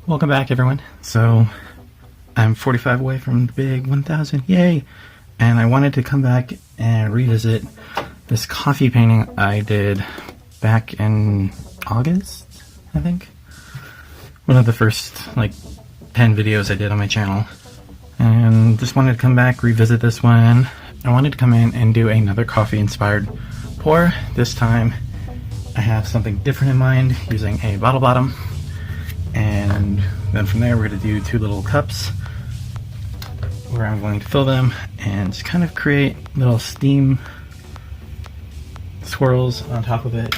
Welcome back, everyone. So I'm 45 away from the big 1000, yay! And I wanted to come back and revisit this coffee painting I did back in August, I think. One of the first 10 videos I did on my channel. And just wanted to come back, revisit this one. I wanted to come in and do another coffee inspired pour. This time I have something different in mind, using a bottle bottom. And then from there we're going to do two little cups where I'm going to fill them and just kind of create little steam swirls on top of it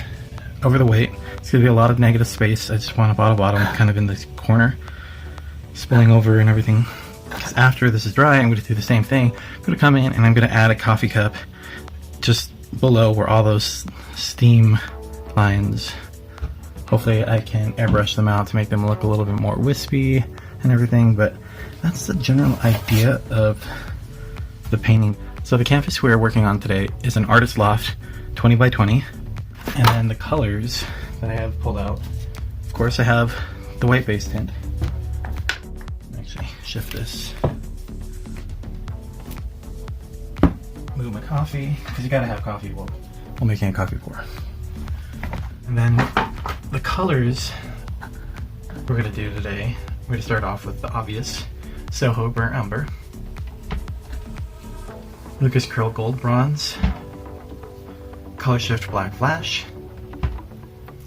over the weight. It's going to be a lot of negative space. I just want a bottle bottom kind of in the corner, spilling over and everything. Because after this is dry, I'm going to do the same thing. I'm going to come in and I'm going to add a coffee cup just below where all those steam lines. Hopefully I can airbrush them out to make them look a little bit more wispy and everything, but that's the general idea of the painting. So the canvas we're working on today is an Artist Loft 20 by 20, and then the colors that I have pulled out, of course I have the white base tint. Actually shift this, move my coffee, because you gotta have coffee while making a coffee pour. And then the colors we're going to do today, we're going to start off with the obvious SOHO Burnt Umber, LUKAS CRYL Gold Bronze, COLORSHIFT Black Flash,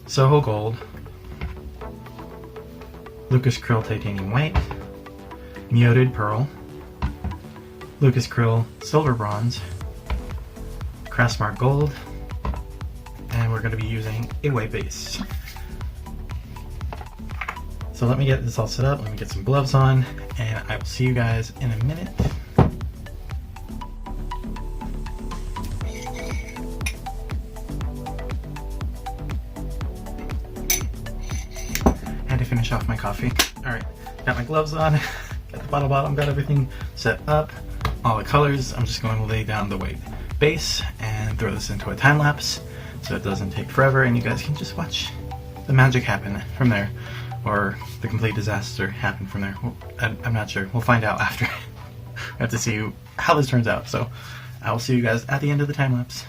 SOHO Gold, LUKAS CRYL Titanium White, Muted Pearl, LUKAS CRYL Silver Bronze, CRAFTSMART Gold, and we're going to be using a white base. So let me get this all set up, let me get some gloves on, and I will see you guys in a minute. And to finish off my coffee. Alright, got my gloves on, got the bottle bottom, got everything set up, all the colors. I'm just going to lay down the white base and throw this into a time lapse so it doesn't take forever and you guys can just watch the magic happen from there, or the complete disaster happen from there. I'm not sure. We'll find out after. I have to see how this turns out. So I will see you guys at the end of the time lapse.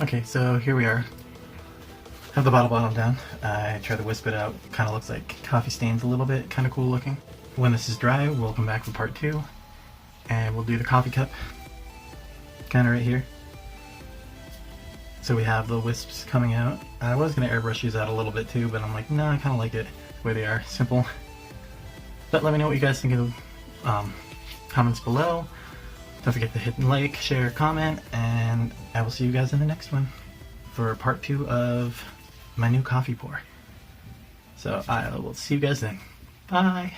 Okay, so here we are. Have the bottle bottom down. I tried to wisp it out. Kind of looks like coffee stains a little bit. Kind of cool looking. When this is dry, we'll come back for part 2. And we'll do the coffee cup. Kind of right here. So we have the wisps coming out. I was going to airbrush these out a little bit too, but I'm like, no, I kind of like it the way they are. Simple. But let me know what you guys think of comments below. Don't forget to hit like, share, comment, and I will see you guys in the next one for part 2 of my new coffee pour. So I will see you guys then. Bye!